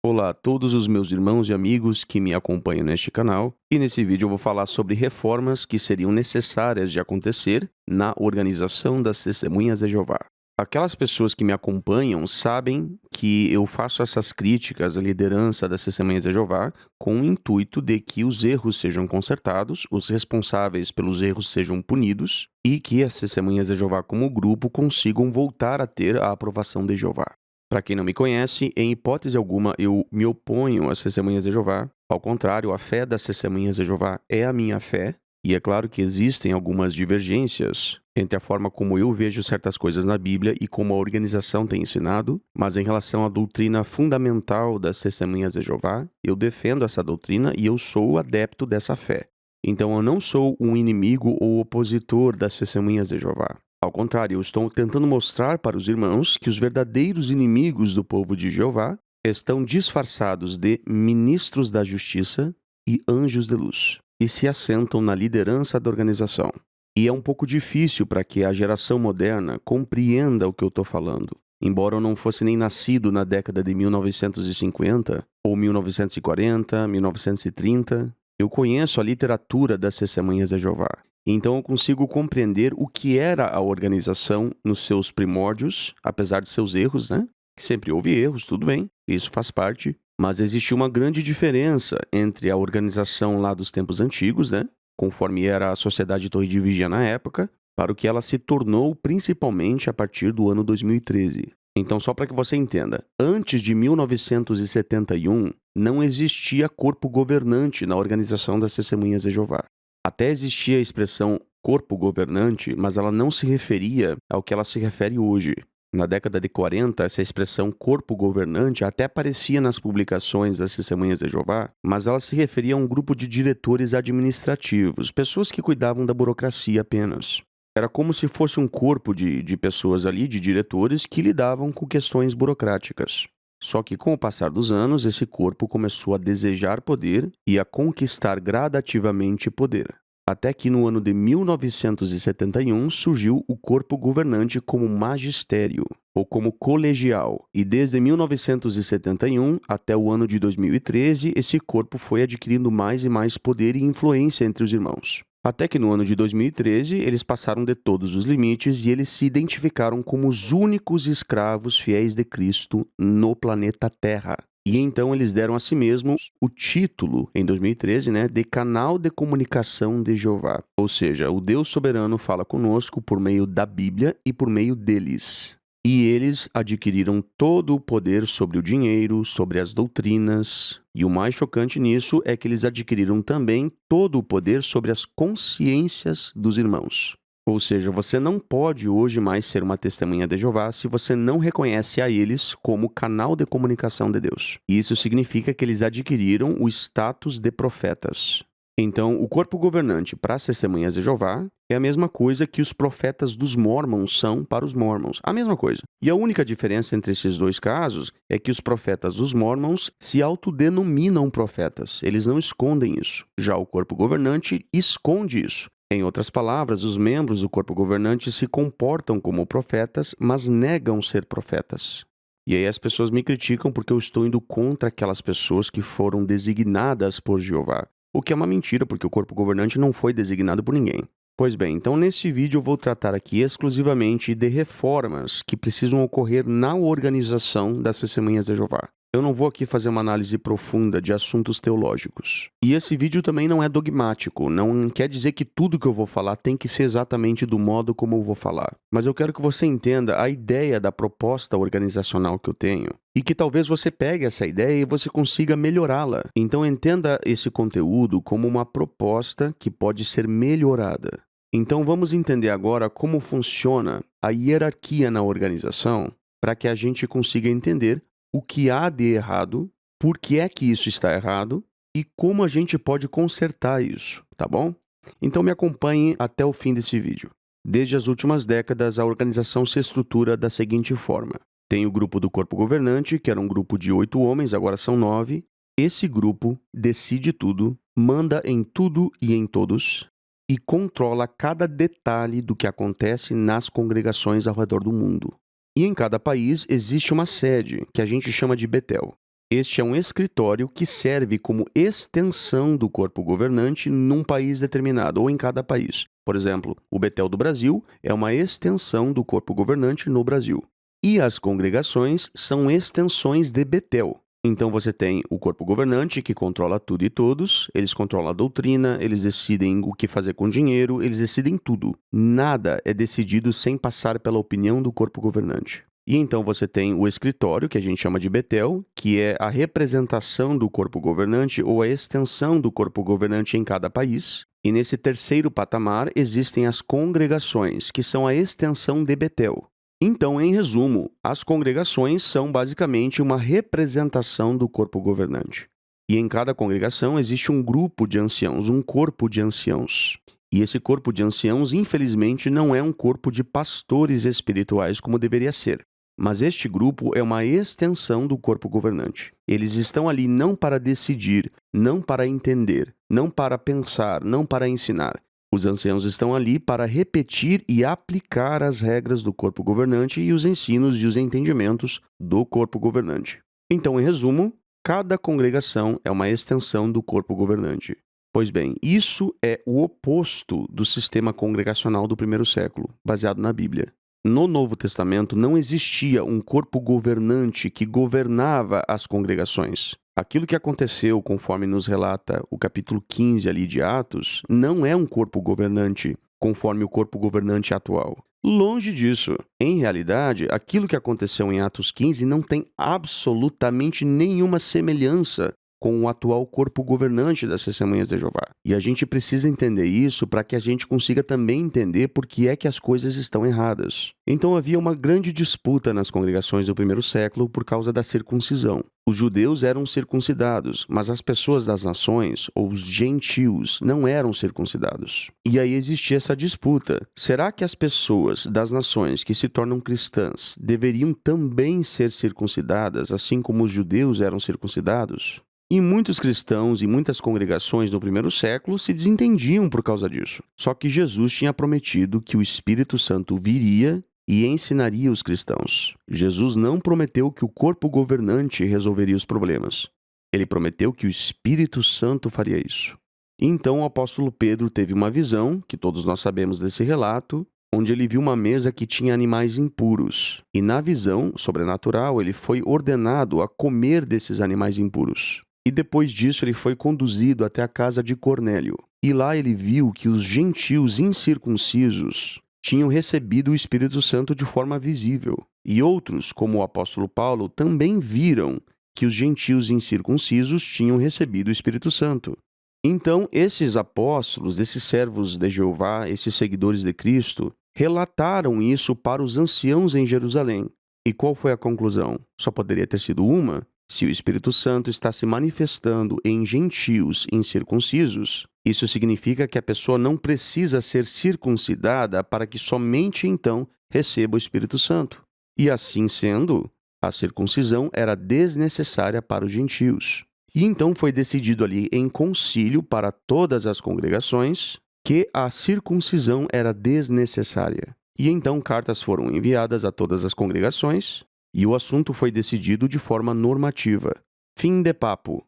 Olá a todos os meus irmãos e amigos que me acompanham neste canal, e nesse vídeo eu vou falar sobre reformas que seriam necessárias de acontecer na organização das Testemunhas de Jeová. Aquelas pessoas que me acompanham sabem que eu faço essas críticas à liderança das Testemunhas de Jeová com o intuito de que os erros sejam consertados, os responsáveis pelos erros sejam punidos e que as Testemunhas de Jeová como grupo consigam voltar a ter a aprovação de Jeová. Para quem não me conhece, em hipótese alguma eu me oponho às Testemunhas de Jeová. Ao contrário, a fé das Testemunhas de Jeová é a minha fé. E é claro que existem algumas divergências entre a forma como eu vejo certas coisas na Bíblia e como a organização tem ensinado, mas em relação à doutrina fundamental das Testemunhas de Jeová, eu defendo essa doutrina e eu sou adepto dessa fé. Então eu não sou um inimigo ou opositor das Testemunhas de Jeová. Ao contrário, eu estou tentando mostrar para os irmãos que os verdadeiros inimigos do povo de Jeová estão disfarçados de ministros da justiça e anjos de luz, e se assentam na liderança da organização. E é um pouco difícil para que a geração moderna compreenda o que eu estou falando. Embora eu não fosse nem nascido na década de 1950, ou 1940, 1930, eu conheço a literatura das Testemunhas de Jeová. Então eu consigo compreender o que era a organização nos seus primórdios, apesar de seus erros, né? Sempre houve erros, tudo bem, isso faz parte. Mas existe uma grande diferença entre a organização lá dos tempos antigos, né? Conforme era a sociedade Torre de Vigia na época, para o que ela se tornou principalmente a partir do ano 2013. Então, só para que você entenda, antes de 1971, não existia corpo governante na organização das Testemunhas de Jeová. Até existia a expressão corpo governante, mas ela não se referia ao que ela se refere hoje. Na década de 40, essa expressão corpo governante até aparecia nas publicações das Testemunhas de Jeová, mas ela se referia a um grupo de diretores administrativos, pessoas que cuidavam da burocracia apenas. Era como se fosse um corpo de pessoas ali, de diretores, que lidavam com questões burocráticas. Só que com o passar dos anos, esse corpo começou a desejar poder e a conquistar gradativamente poder. Até que no ano de 1971 surgiu o corpo governante como magistério, ou como colegial. E desde 1971 até o ano de 2013, esse corpo foi adquirindo mais e mais poder e influência entre os irmãos. Até que no ano de 2013, eles passaram de todos os limites e eles se identificaram como os únicos escravos fiéis de Cristo no planeta Terra. E então eles deram a si mesmos o título, em 2013, de Canal de Comunicação de Jeová. Ou seja, o Deus soberano fala conosco por meio da Bíblia e por meio deles. E eles adquiriram todo o poder sobre o dinheiro, sobre as doutrinas. E o mais chocante nisso é que eles adquiriram também todo o poder sobre as consciências dos irmãos. Ou seja, você não pode hoje mais ser uma testemunha de Jeová se você não reconhece a eles como canal de comunicação de Deus. Isso significa que eles adquiriram o status de profetas. Então, o corpo governante para as testemunhas de Jeová é a mesma coisa que os profetas dos Mórmons são para os Mórmons. A mesma coisa. E a única diferença entre esses dois casos é que os profetas dos Mórmons se autodenominam profetas. Eles não escondem isso. Já o corpo governante esconde isso. Em outras palavras, os membros do corpo governante se comportam como profetas, mas negam ser profetas. E aí as pessoas me criticam porque eu estou indo contra aquelas pessoas que foram designadas por Jeová. O que é uma mentira, porque o corpo governante não foi designado por ninguém. Pois bem, então nesse vídeo eu vou tratar aqui exclusivamente de reformas que precisam ocorrer na organização das Testemunhas de Jeová. Eu não vou aqui fazer uma análise profunda de assuntos teológicos. E esse vídeo também não é dogmático, não quer dizer que tudo que eu vou falar tem que ser exatamente do modo como eu vou falar. Mas eu quero que você entenda a ideia da proposta organizacional que eu tenho e que talvez você pegue essa ideia e você consiga melhorá-la. Então entenda esse conteúdo como uma proposta que pode ser melhorada. Então vamos entender agora como funciona a hierarquia na organização para que a gente consiga entender o que há de errado, por que é que isso está errado e como a gente pode consertar isso, tá bom? Então me acompanhe até o fim desse vídeo. Desde as últimas décadas, a organização se estrutura da seguinte forma. Tem o grupo do corpo governante, que era um grupo de 8 homens, agora são 9. Esse grupo decide tudo, manda em tudo e em todos e controla cada detalhe do que acontece nas congregações ao redor do mundo. E em cada país existe uma sede, que a gente chama de Betel. Este é um escritório que serve como extensão do corpo governante num país determinado ou em cada país. Por exemplo, o Betel do Brasil é uma extensão do corpo governante no Brasil. E as congregações são extensões de Betel. Então você tem o corpo governante que controla tudo e todos, eles controlam a doutrina, eles decidem o que fazer com o dinheiro, eles decidem tudo. Nada é decidido sem passar pela opinião do corpo governante. E então você tem o escritório, que a gente chama de Betel, que é a representação do corpo governante ou a extensão do corpo governante em cada país. E nesse terceiro patamar existem as congregações, que são a extensão de Betel. Então, em resumo, as congregações são basicamente uma representação do corpo governante. E em cada congregação existe um grupo de anciãos, um corpo de anciãos. E esse corpo de anciãos, infelizmente, não é um corpo de pastores espirituais como deveria ser. Mas este grupo é uma extensão do corpo governante. Eles estão ali não para decidir, não para entender, não para pensar, não para ensinar. Os anciãos estão ali para repetir e aplicar as regras do corpo governante e os ensinos e os entendimentos do corpo governante. Então, em resumo, cada congregação é uma extensão do corpo governante. Pois bem, isso é o oposto do sistema congregacional do primeiro século, baseado na Bíblia. No Novo Testamento não existia um corpo governante que governava as congregações. Aquilo que aconteceu, conforme nos relata o capítulo 15 ali de Atos, não é um corpo governante, conforme o corpo governante atual. Longe disso. Em realidade, aquilo que aconteceu em Atos 15 não tem absolutamente nenhuma semelhança com o atual corpo governante das Testemunhas de Jeová. E a gente precisa entender isso para que a gente consiga também entender por que é que as coisas estão erradas. Então havia uma grande disputa nas congregações do primeiro século por causa da circuncisão. Os judeus eram circuncidados, mas as pessoas das nações, ou os gentios, não eram circuncidados. E aí existia essa disputa. Será que as pessoas das nações que se tornam cristãs deveriam também ser circuncidadas, assim como os judeus eram circuncidados? E muitos cristãos e muitas congregações no primeiro século se desentendiam por causa disso. Só que Jesus tinha prometido que o Espírito Santo viria e ensinaria os cristãos. Jesus não prometeu que o corpo governante resolveria os problemas. Ele prometeu que o Espírito Santo faria isso. Então o apóstolo Pedro teve uma visão, que todos nós sabemos desse relato, onde ele viu uma mesa que tinha animais impuros. E na visão sobrenatural, ele foi ordenado a comer desses animais impuros. E depois disso ele foi conduzido até a casa de Cornélio. E lá ele viu que os gentios incircuncisos tinham recebido o Espírito Santo de forma visível. E outros, como o apóstolo Paulo, também viram que os gentios incircuncisos tinham recebido o Espírito Santo. Então, esses apóstolos, esses servos de Jeová, esses seguidores de Cristo, relataram isso para os anciãos em Jerusalém. E qual foi a conclusão? Só poderia ter sido uma. Se o Espírito Santo está se manifestando em gentios incircuncisos, isso significa que a pessoa não precisa ser circuncidada para que somente então receba o Espírito Santo. E assim sendo, a circuncisão era desnecessária para os gentios. E então foi decidido ali em concílio para todas as congregações que a circuncisão era desnecessária. E então cartas foram enviadas a todas as congregações, e o assunto foi decidido de forma normativa. Fim de papo.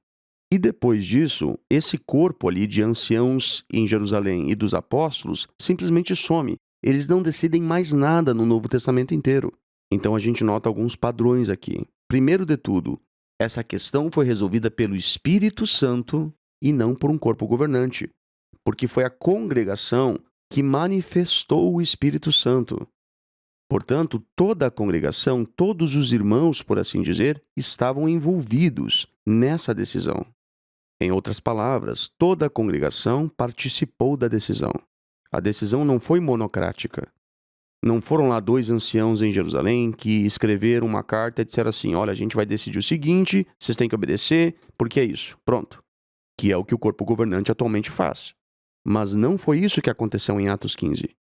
E depois disso, esse corpo ali de anciãos em Jerusalém e dos apóstolos simplesmente some. Eles não decidem mais nada no Novo Testamento inteiro. Então a gente nota alguns padrões aqui. Primeiro de tudo, essa questão foi resolvida pelo Espírito Santo e não por um corpo governante, porque foi a congregação que manifestou o Espírito Santo. Portanto, toda a congregação, todos os irmãos, por assim dizer, estavam envolvidos nessa decisão. Em outras palavras, toda a congregação participou da decisão. A decisão não foi monocrática. Não foram lá dois anciãos em Jerusalém que escreveram uma carta e disseram assim: olha, a gente vai decidir o seguinte, vocês têm que obedecer, porque é isso. Pronto. Que é o que o corpo governante atualmente faz. Mas não foi isso que aconteceu em Atos 15.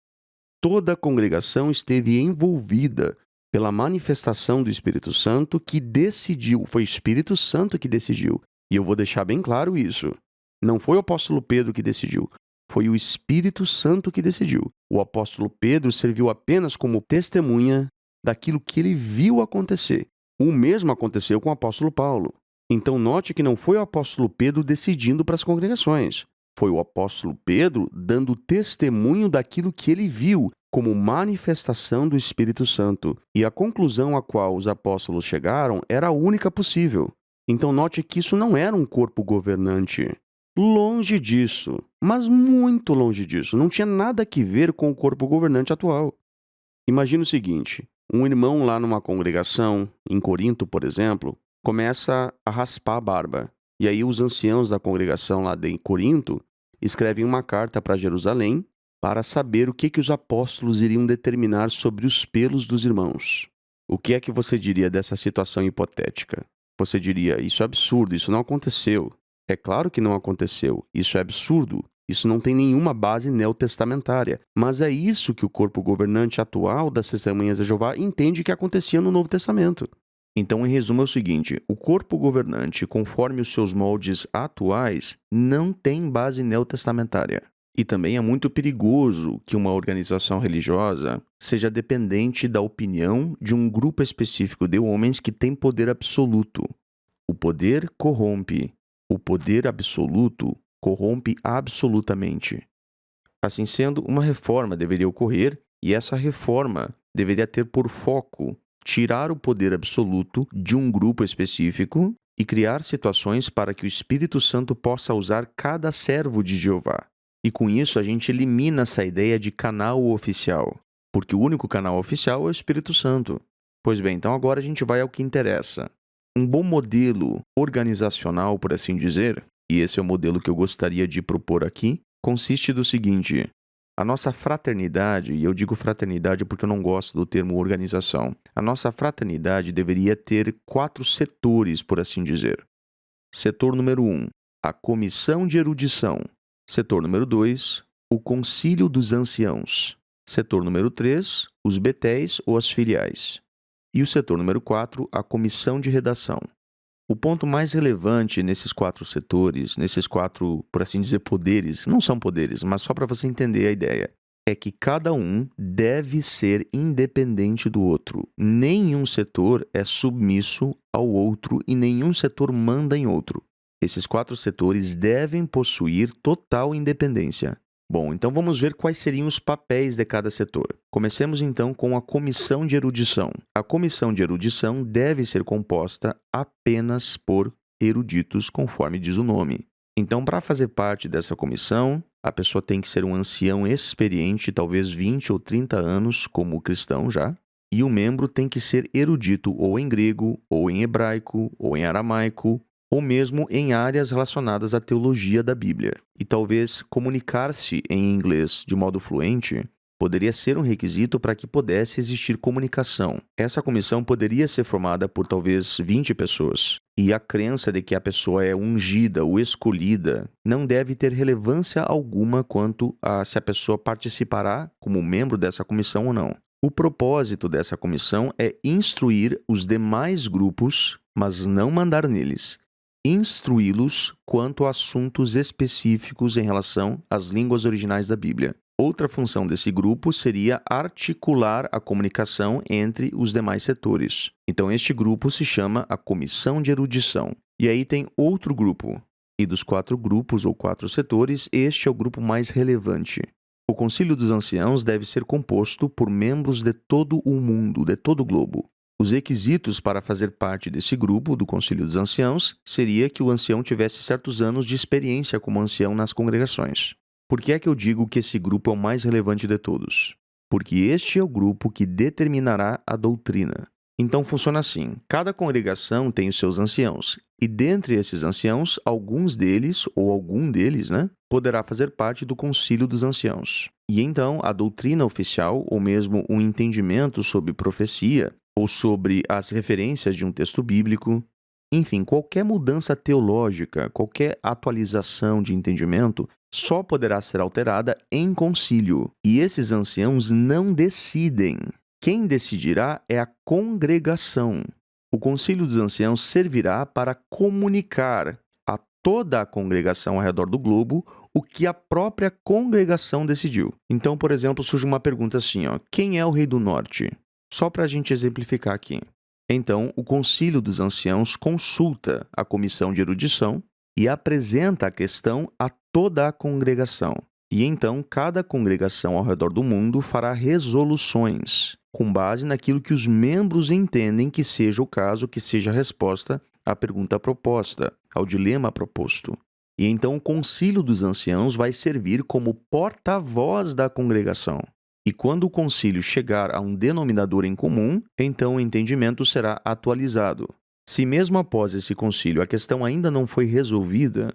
Toda a congregação esteve envolvida pela manifestação do Espírito Santo que decidiu. Foi o Espírito Santo que decidiu. E eu vou deixar bem claro isso. Não foi o apóstolo Pedro que decidiu. Foi o Espírito Santo que decidiu. O apóstolo Pedro serviu apenas como testemunha daquilo que ele viu acontecer. O mesmo aconteceu com o apóstolo Paulo. Então note que não foi o apóstolo Pedro decidindo para as congregações. Foi o apóstolo Pedro dando testemunho daquilo que ele viu como manifestação do Espírito Santo. E a conclusão a qual os apóstolos chegaram era a única possível. Então note que isso não era um corpo governante. Longe disso, mas muito longe disso. Não tinha nada a ver com o corpo governante atual. Imagina o seguinte, um irmão lá numa congregação, em Corinto, por exemplo, começa a raspar a barba. E aí os anciãos da congregação lá de Corinto escrevem uma carta para Jerusalém para saber o que os apóstolos iriam determinar sobre os pelos dos irmãos. O que é que você diria dessa situação hipotética? Você diria, isso é absurdo, isso não aconteceu. É claro que não aconteceu, isso é absurdo. Isso não tem nenhuma base neotestamentária, mas é isso que o corpo governante atual das Testemunhas de Jeová entende que acontecia no Novo Testamento. Então, em resumo, é o seguinte, o corpo governante, conforme os seus moldes atuais, não tem base neotestamentária. E também é muito perigoso que uma organização religiosa seja dependente da opinião de um grupo específico de homens que tem poder absoluto. O poder corrompe. O poder absoluto corrompe absolutamente. Assim sendo, uma reforma deveria ocorrer e essa reforma deveria ter por foco tirar o poder absoluto de um grupo específico e criar situações para que o Espírito Santo possa usar cada servo de Jeová. E com isso a gente elimina essa ideia de canal oficial, porque o único canal oficial é o Espírito Santo. Pois bem, então agora a gente vai ao que interessa. Um bom modelo organizacional, por assim dizer, e esse é o modelo que eu gostaria de propor aqui, consiste do seguinte: a nossa fraternidade, e eu digo fraternidade porque eu não gosto do termo organização, a nossa fraternidade deveria ter 4 setores, por assim dizer. Setor número 1, a comissão de erudição. Setor número 2, o concílio dos anciãos. Setor número 3, os betéis ou as filiais. E o setor número 4, a comissão de redação. O ponto mais relevante nesses 4 setores, nesses 4, por assim dizer, poderes, não são poderes, mas só para você entender a ideia, é que cada um deve ser independente do outro. Nenhum setor é submisso ao outro e nenhum setor manda em outro. Esses 4 setores devem possuir total independência. Bom, então vamos ver quais seriam os papéis de cada setor. Comecemos então com a comissão de erudição. A comissão de erudição deve ser composta apenas por eruditos, conforme diz o nome. Então, para fazer parte dessa comissão, a pessoa tem que ser um ancião experiente, talvez 20 ou 30 anos como cristão já, e o membro tem que ser erudito ou em grego, ou em hebraico, ou em aramaico, ou mesmo em áreas relacionadas à teologia da Bíblia. E talvez comunicar-se em inglês de modo fluente poderia ser um requisito para que pudesse existir comunicação. Essa comissão poderia ser formada por talvez 20 pessoas. E a crença de que a pessoa é ungida ou escolhida não deve ter relevância alguma quanto a se a pessoa participará como membro dessa comissão ou não. O propósito dessa comissão é instruir os demais grupos, mas não mandar neles. Instruí-los quanto a assuntos específicos em relação às línguas originais da Bíblia. Outra função desse grupo seria articular a comunicação entre os demais setores. Então, este grupo se chama a Comissão de Erudição. E aí tem outro grupo. E dos 4 grupos ou 4 setores, este é o grupo mais relevante. O Concílio dos Anciãos deve ser composto por membros de todo o mundo, de todo o globo. Os requisitos para fazer parte desse grupo do Concílio dos Anciãos seria que o ancião tivesse certos anos de experiência como ancião nas congregações. Por que é que eu digo que esse grupo é o mais relevante de todos? Porque este é o grupo que determinará a doutrina. Então funciona assim, cada congregação tem os seus anciãos, e dentre esses anciãos, alguns deles, ou algum deles, poderá fazer parte do Concílio dos Anciãos. E então a doutrina oficial, ou mesmo um entendimento sobre profecia, ou sobre as referências de um texto bíblico, enfim, qualquer mudança teológica, qualquer atualização de entendimento, só poderá ser alterada em concílio. E esses anciãos não decidem. Quem decidirá é a congregação. O Concílio dos Anciãos servirá para comunicar a toda a congregação ao redor do globo o que a própria congregação decidiu. Então, por exemplo, surge uma pergunta assim, quem é o rei do norte? Só para a gente exemplificar aqui. Então, o Concílio dos Anciãos consulta a comissão de erudição e apresenta a questão a toda a congregação. E então, cada congregação ao redor do mundo fará resoluções, com base naquilo que os membros entendem que seja o caso, que seja a resposta à pergunta proposta, ao dilema proposto. E então o Concílio dos Anciãos vai servir como porta-voz da congregação. E quando o concílio chegar a um denominador em comum, então o entendimento será atualizado. Se mesmo após esse concílio a questão ainda não foi resolvida,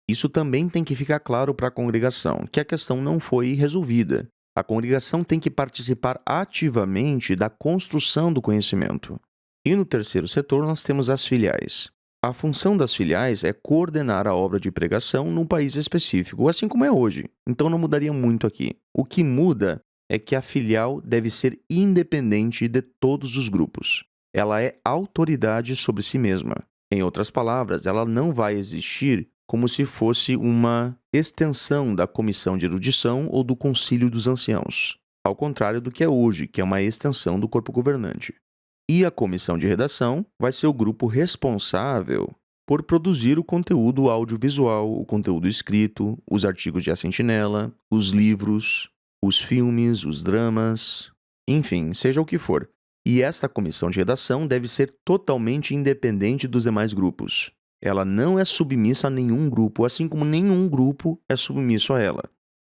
isso também tem que ficar claro para a congregação, que a questão não foi resolvida. A congregação tem que participar ativamente da construção do conhecimento. E no terceiro setor nós temos as filiais. A função das filiais é coordenar a obra de pregação num país específico, assim como é hoje. Então não mudaria muito aqui. O que muda é que a filial deve ser independente de todos os grupos. Ela é autoridade sobre si mesma. Em outras palavras, ela não vai existir como se fosse uma extensão da comissão de erudição ou do concílio dos anciãos, ao contrário do que é hoje, que é uma extensão do corpo governante. E a comissão de redação vai ser o grupo responsável por produzir o conteúdo audiovisual, o conteúdo escrito, os artigos de A Sentinela, os livros, os filmes, os dramas, enfim, seja o que for. E esta comissão de redação deve ser totalmente independente dos demais grupos. Ela não é submissa a nenhum grupo, assim como nenhum grupo é submisso a ela.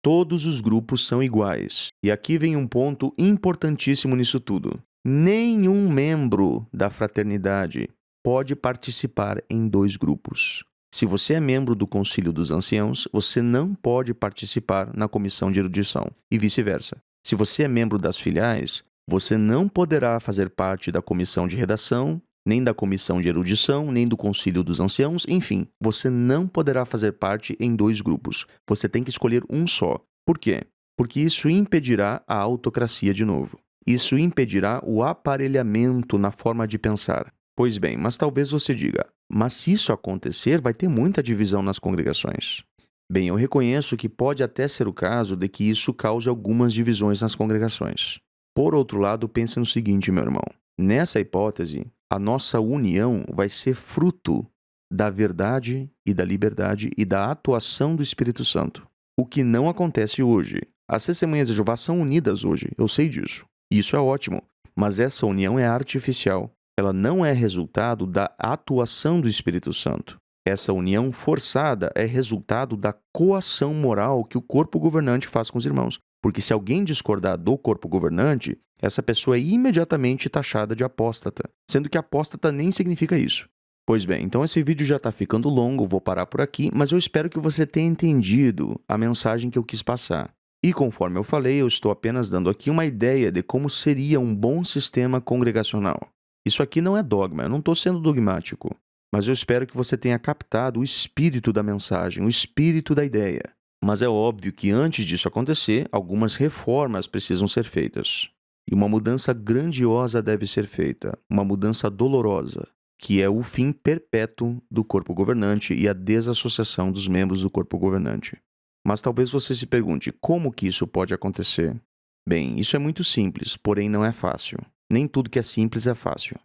Todos os grupos são iguais. E aqui vem um ponto importantíssimo nisso tudo. Nenhum membro da fraternidade pode participar em dois grupos. Se você é membro do Concílio dos Anciãos, você não pode participar na comissão de erudição, e vice-versa. Se você é membro das filiais, você não poderá fazer parte da comissão de redação, nem da comissão de erudição, nem do Concílio dos Anciãos, enfim, você não poderá fazer parte em dois grupos. Você tem que escolher um só. Por quê? Porque isso impedirá a autocracia de novo. Isso impedirá o aparelhamento na forma de pensar. Pois bem, mas talvez você diga, mas se isso acontecer, vai ter muita divisão nas congregações. Bem, eu reconheço que pode até ser o caso de que isso cause algumas divisões nas congregações. Por outro lado, pense no seguinte, meu irmão. Nessa hipótese, a nossa união vai ser fruto da verdade e da liberdade e da atuação do Espírito Santo. O que não acontece hoje. As testemunhas de Jeová são unidas hoje, eu sei disso. Isso é ótimo, mas essa união é artificial. Ela não é resultado da atuação do Espírito Santo. Essa união forçada é resultado da coação moral que o corpo governante faz com os irmãos. Porque se alguém discordar do corpo governante, essa pessoa é imediatamente taxada de apóstata, sendo que apóstata nem significa isso. Pois bem, então esse vídeo já está ficando longo, vou parar por aqui, mas eu espero que você tenha entendido a mensagem que eu quis passar. E conforme eu falei, eu estou apenas dando aqui uma ideia de como seria um bom sistema congregacional. Isso aqui não é dogma, eu não estou sendo dogmático, mas eu espero que você tenha captado o espírito da mensagem, o espírito da ideia. Mas é óbvio que antes disso acontecer, algumas reformas precisam ser feitas. E uma mudança grandiosa deve ser feita, uma mudança dolorosa, que é o fim perpétuo do corpo governante e a desassociação dos membros do corpo governante. Mas talvez você se pergunte, como que isso pode acontecer? Bem, isso é muito simples, porém não é fácil. Nem tudo que é simples é fácil.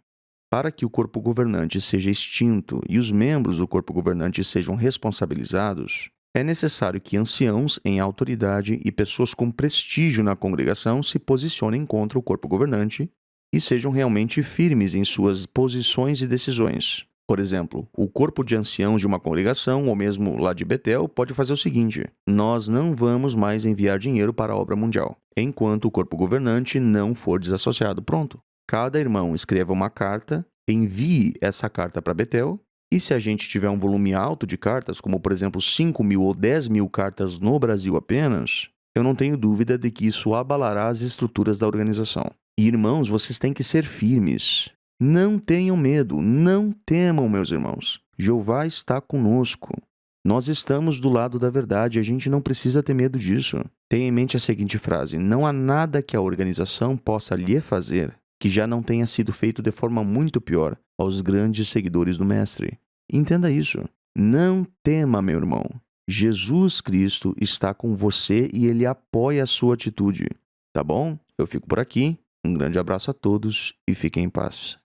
Para que o corpo governante seja extinto e os membros do corpo governante sejam responsabilizados, é necessário que anciãos em autoridade e pessoas com prestígio na congregação se posicionem contra o corpo governante e sejam realmente firmes em suas posições e decisões. Por exemplo, o corpo de anciãos de uma congregação, ou mesmo lá de Betel, pode fazer o seguinte: nós não vamos mais enviar dinheiro para a obra mundial, enquanto o corpo governante não for desassociado. Pronto. Cada irmão escreva uma carta, envie essa carta para Betel, e se a gente tiver um volume alto de cartas, como por exemplo 5.000 ou 10.000 cartas no Brasil apenas, eu não tenho dúvida de que isso abalará as estruturas da organização. E irmãos, vocês têm que ser firmes. Não tenham medo, não temam, meus irmãos. Jeová está conosco. Nós estamos do lado da verdade, a gente não precisa ter medo disso. Tenha em mente a seguinte frase: não há nada que a organização possa lhe fazer que já não tenha sido feito de forma muito pior aos grandes seguidores do Mestre. Entenda isso. Não tema, meu irmão. Jesus Cristo está com você e Ele apoia a sua atitude. Tá bom? Eu fico por aqui. Um grande abraço a todos e fiquem em paz.